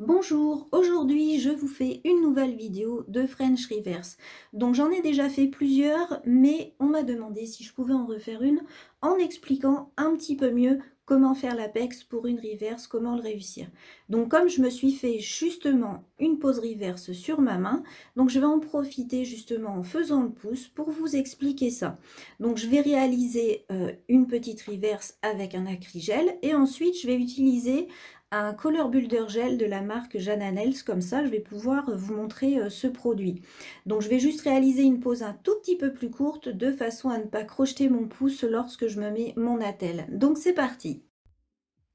Bonjour, aujourd'hui je vous fais une nouvelle vidéo de French Reverse. Donc j'en ai déjà fait plusieurs, mais on m'a demandé si je pouvais en refaire une en expliquant un petit peu mieux comment faire l'apex pour une reverse, comment le réussir. Donc comme je me suis fait justement une pose reverse sur ma main, donc je vais en profiter justement en faisant le pouce pour vous expliquer ça. Donc je vais réaliser une petite reverse avec un acrygel et ensuite je vais utiliser un Color Builder Gel de la marque Jana Nails. Comme ça je vais pouvoir vous montrer ce produit. Donc je vais juste réaliser une pose un tout petit peu plus courte de façon à ne pas crocheter mon pouce lorsque je me mets mon attelle. Donc c'est parti.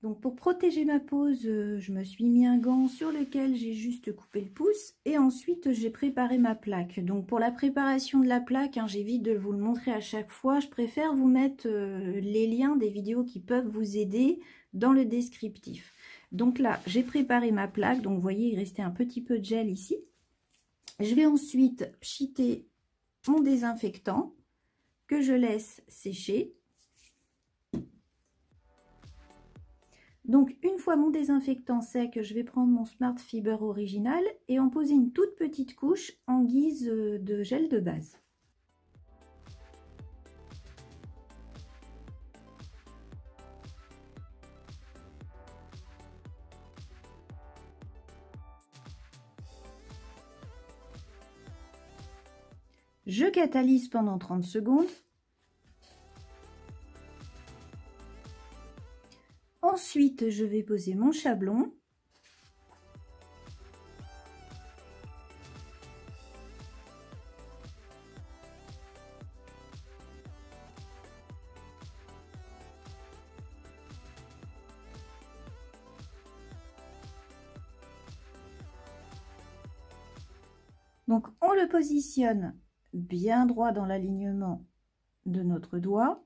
Donc pour protéger ma pose, je me suis mis un gant sur lequel j'ai juste coupé le pouce et ensuite j'ai préparé ma plaque. Donc pour la préparation de la plaque, j'évite de vous le montrer à chaque fois, je préfère vous mettre les liens des vidéos qui peuvent vous aider dans le descriptif. Donc là, j'ai préparé ma plaque, donc vous voyez, il restait un petit peu de gel ici. Je vais ensuite pchiter mon désinfectant que je laisse sécher. Donc une fois mon désinfectant sec, je vais prendre mon Smart Fiber original et en poser une toute petite couche en guise de gel de base. Je catalyse pendant 30 secondes. Ensuite, je vais poser mon chablon. Donc, on le positionne bien droit dans l'alignement de notre doigt.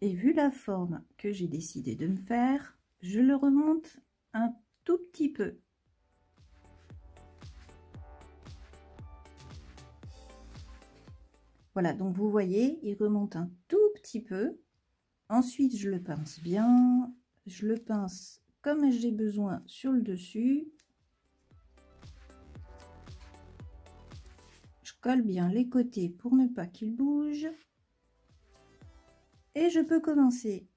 Et vu la forme que j'ai décidé de me faire, je le remonte un tout petit peu. Voilà, donc vous voyez, il remonte un tout petit peu. Ensuite, je le pince bien. Je le pince comme j'ai besoin sur le dessus. Je colle bien les côtés pour ne pas qu'il bouge. Et je peux commencer.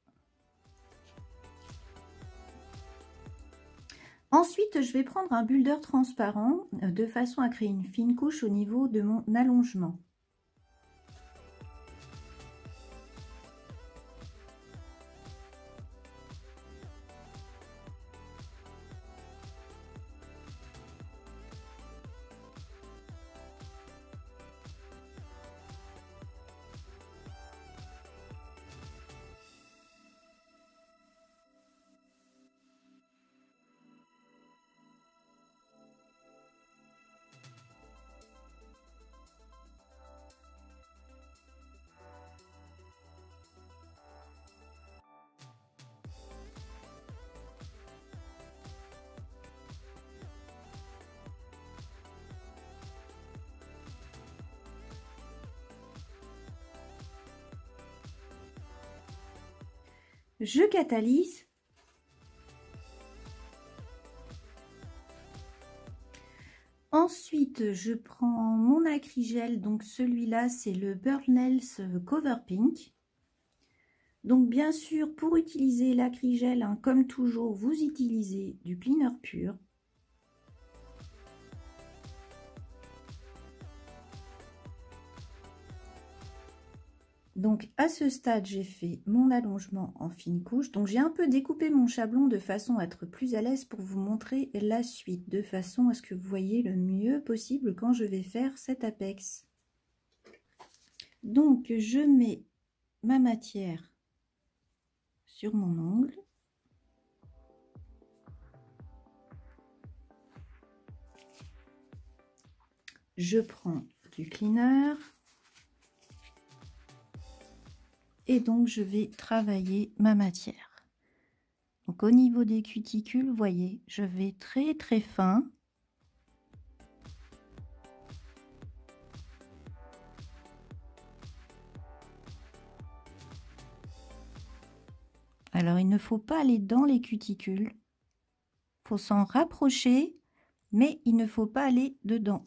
Ensuite, je vais prendre un builder transparent de façon à créer une fine couche au niveau de mon allongement. Je catalyse. Ensuite, je prends mon acrygel, donc celui-là, c'est le Burnt Nails Cover Pink. Donc bien sûr, pour utiliser l'acrygel, comme toujours, vous utilisez du cleaner pur. Donc à ce stade, j'ai fait mon allongement en fine couche. Donc j'ai un peu découpé mon chablon de façon à être plus à l'aise pour vous montrer la suite, de façon à ce que vous voyez le mieux possible quand je vais faire cet apex. Donc je mets ma matière sur mon ongle. Je prends du cleaner. Et donc je vais travailler ma matière. Donc au niveau des cuticules, vous voyez, je vais très très fin. Alors, il ne faut pas aller dans les cuticules. Il faut s'en rapprocher, mais il ne faut pas aller dedans.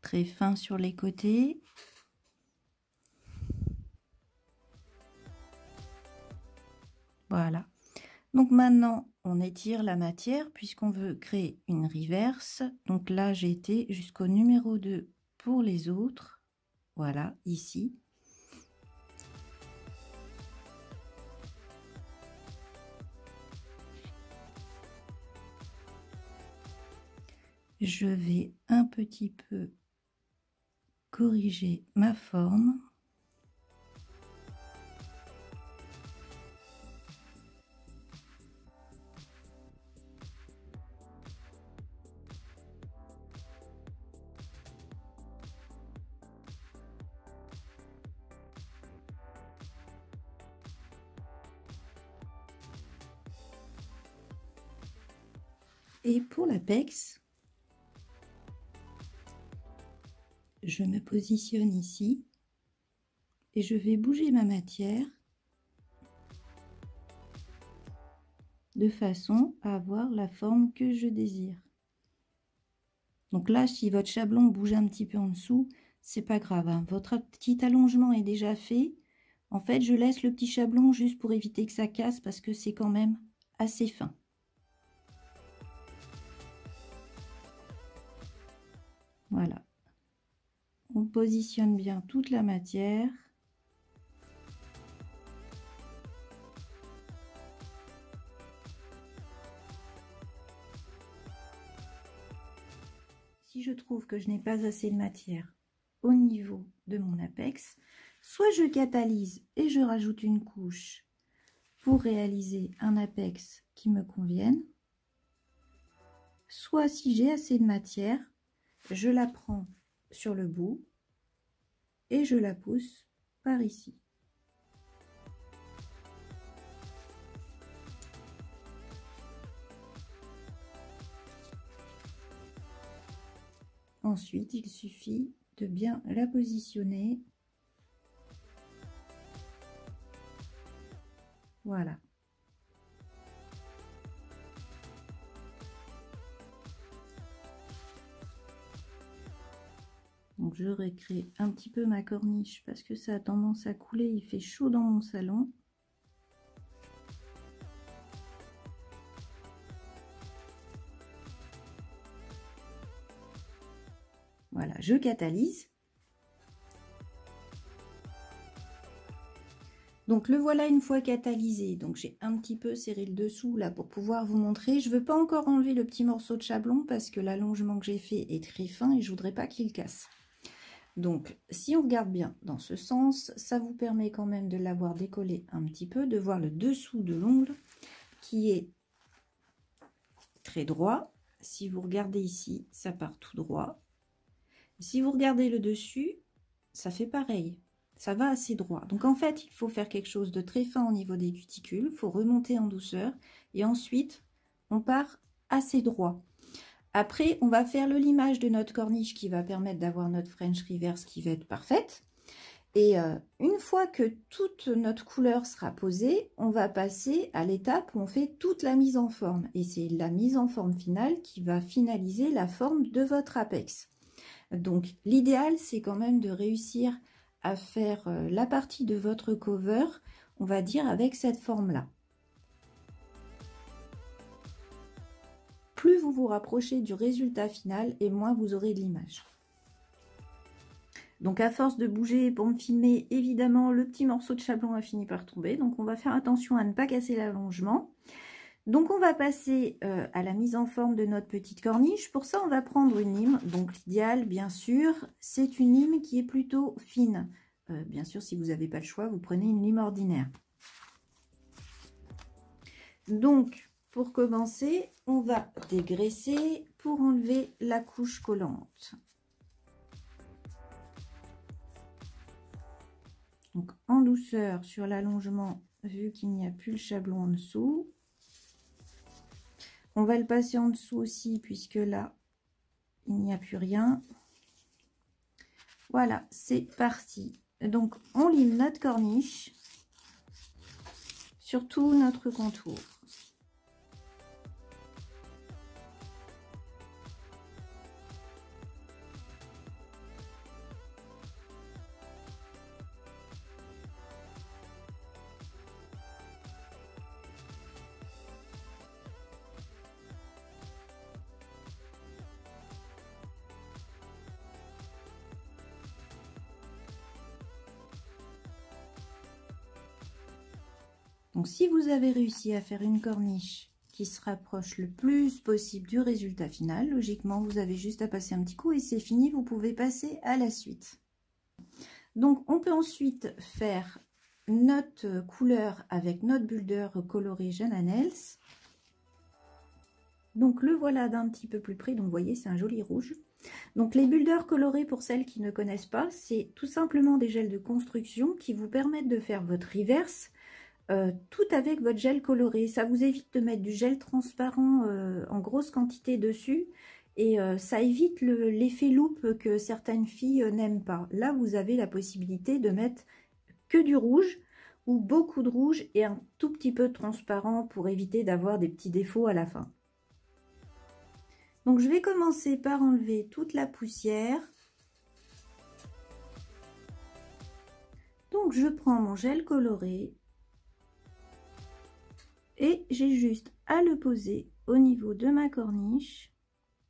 Très fin sur les côtés. Voilà. Donc maintenant, on étire la matière puisqu'on veut créer une reverse. Donc là, j'ai été jusqu'au numéro 2 pour les autres. Voilà, ici. Je vais un petit peu corriger ma forme. Et pour l'apex, je me positionne ici et je vais bouger ma matière de façon à avoir la forme que je désire. Donc là, si votre chablon bouge un petit peu en dessous, c'est pas grave, hein. Votre petit allongement est déjà fait. En fait, je laisse le petit chablon juste pour éviter que ça casse parce que c'est quand même assez fin. Voilà. On positionne bien toute la matière. Si je trouve que je n'ai pas assez de matière au niveau de mon apex, soit je catalyse et je rajoute une couche pour réaliser un apex qui me convienne, soit si j'ai assez de matière, je la prends sur le bout et je la pousse par ici. Ensuite, il suffit de bien la positionner. Voilà. Donc je recrée un petit peu ma corniche parce que ça a tendance à couler, il fait chaud dans mon salon. Voilà, je catalyse. Donc le voilà une fois catalysé. Donc j'ai un petit peu serré le dessous là pour pouvoir vous montrer. Je ne veux pas encore enlever le petit morceau de chablon parce que l'allongement que j'ai fait est très fin et je voudrais pas qu'il casse. Donc si on regarde bien dans ce sens, ça vous permet quand même de l'avoir décollé un petit peu, de voir le dessous de l'ongle qui est très droit. Si vous regardez ici, ça part tout droit. Si vous regardez le dessus, ça fait pareil. Ça va assez droit. Donc en fait, il faut faire quelque chose de très fin au niveau des cuticules. Il faut remonter en douceur. Et ensuite, on part assez droit. Après, on va faire le limage de notre corniche qui va permettre d'avoir notre French reverse qui va être parfaite. Et une fois que toute notre couleur sera posée, on va passer à l'étape où on fait toute la mise en forme. Et c'est la mise en forme finale qui va finaliser la forme de votre apex. Donc l'idéal, c'est quand même de réussir à faire la partie de votre cover, on va dire, avec cette forme-là. Plus vous vous rapprochez du résultat final et moins vous aurez de l'image. Donc à force de bouger pour me filmer, évidemment, le petit morceau de chablon a fini par tomber. Donc on va faire attention à ne pas casser l'allongement. Donc on va passer à la mise en forme de notre petite corniche. Pour ça, on va prendre une lime. Donc l'idéal, bien sûr, c'est une lime qui est plutôt fine. Bien sûr, si vous n'avez pas le choix, vous prenez une lime ordinaire. Donc, pour commencer, on va dégraisser pour enlever la couche collante. Donc en douceur sur l'allongement, vu qu'il n'y a plus le chablon en dessous. On va le passer en dessous aussi, puisque là, il n'y a plus rien. Voilà, c'est parti. Donc on lime notre corniche sur tout notre contour. Donc si vous avez réussi à faire une corniche qui se rapproche le plus possible du résultat final, logiquement vous avez juste à passer un petit coup et c'est fini, vous pouvez passer à la suite. Donc on peut ensuite faire notre couleur avec notre builder coloré Jana Nails. Donc le voilà d'un petit peu plus près, donc vous voyez c'est un joli rouge. Donc les builders colorés, pour celles qui ne connaissent pas, c'est tout simplement des gels de construction qui vous permettent de faire votre reverse tout avec votre gel coloré. Ça vous évite de mettre du gel transparent en grosse quantité dessus et ça évite l'effet loupe que certaines filles n'aiment pas. Là vous avez la possibilité de mettre que du rouge ou beaucoup de rouge et un tout petit peu de transparent pour éviter d'avoir des petits défauts à la fin. Donc je vais commencer par enlever toute la poussière. Donc je prends mon gel coloré et j'ai juste à le poser au niveau de ma corniche.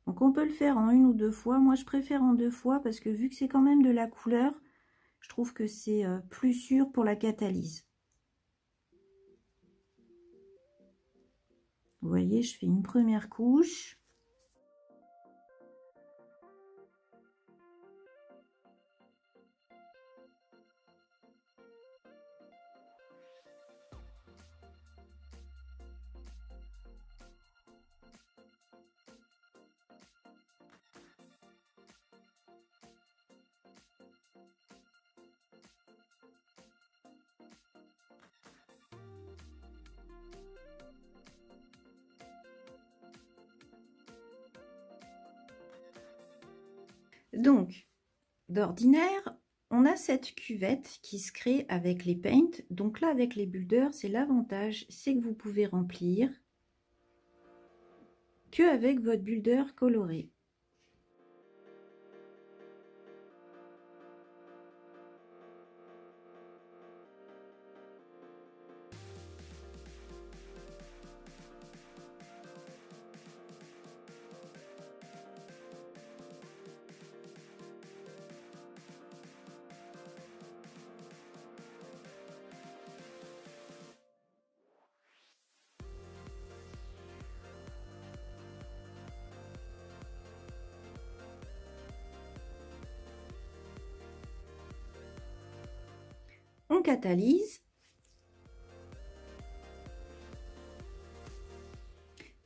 Donc on peut le faire en une ou deux fois. Moi je préfère en deux fois parce que vu que c'est quand même de la couleur, je trouve que c'est plus sûr pour la catalyse. Vous voyez, je fais une première couche. Donc, d'ordinaire, on a cette cuvette qui se crée avec les paints. Donc là, avec les builders, c'est l'avantage, c'est que vous pouvez remplir que avec votre builder coloré. On catalyse.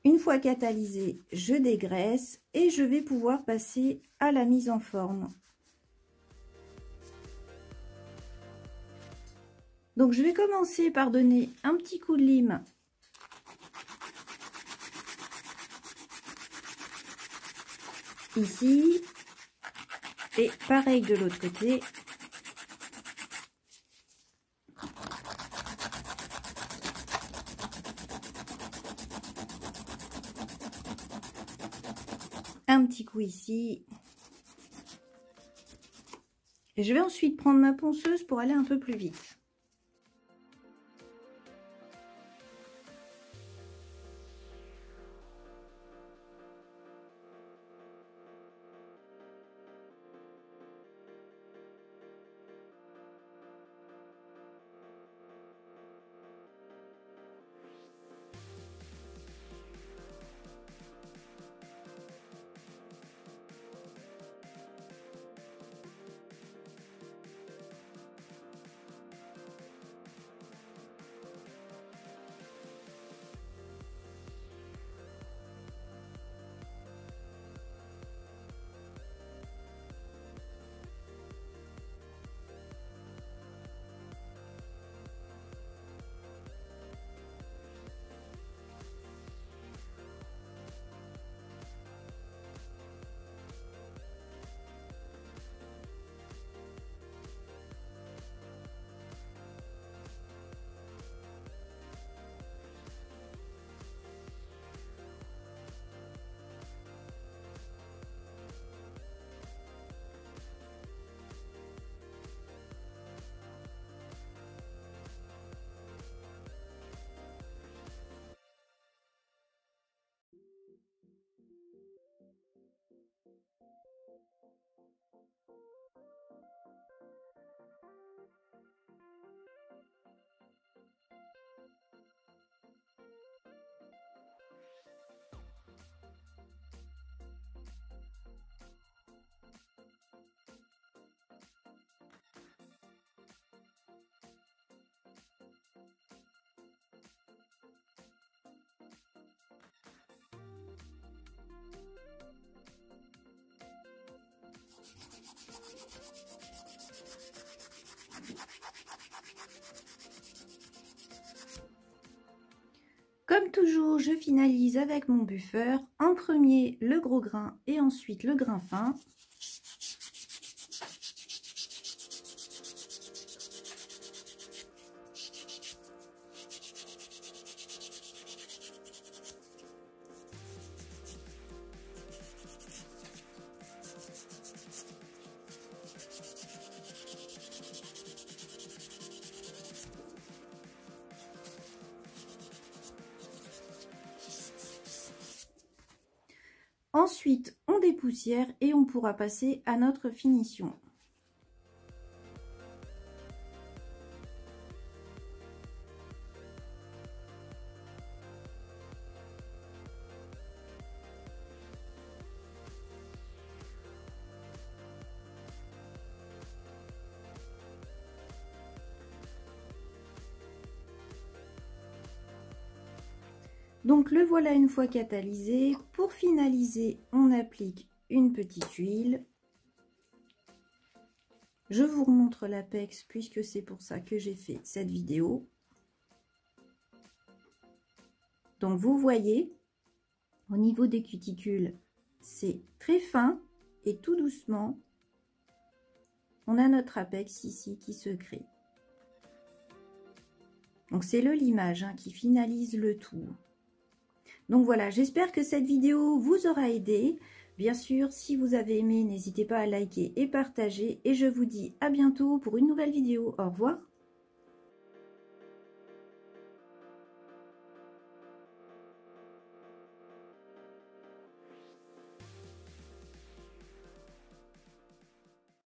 Une fois catalysé, je dégraisse et je vais pouvoir passer à la mise en forme. Donc je vais commencer par donner un petit coup de lime ici et pareil de l'autre côté. Un petit coup ici. Et je vais ensuite prendre ma ponceuse pour aller un peu plus vite. Comme toujours, je finalise avec mon buffer. En premier, le gros grain et ensuite le grain fin. Ensuite, on dépoussière et on pourra passer à notre finition. Donc le voilà une fois catalysé. Pour finaliser, on applique une petite huile. Je vous remontre l'apex puisque c'est pour ça que j'ai fait cette vidéo. Donc vous voyez, au niveau des cuticules, c'est très fin et tout doucement, on a notre apex ici qui se crée. Donc c'est le limage qui finalise le tout. Donc voilà, j'espère que cette vidéo vous aura aidé. Bien sûr, si vous avez aimé, n'hésitez pas à liker et partager. Et je vous dis à bientôt pour une nouvelle vidéo. Au revoir.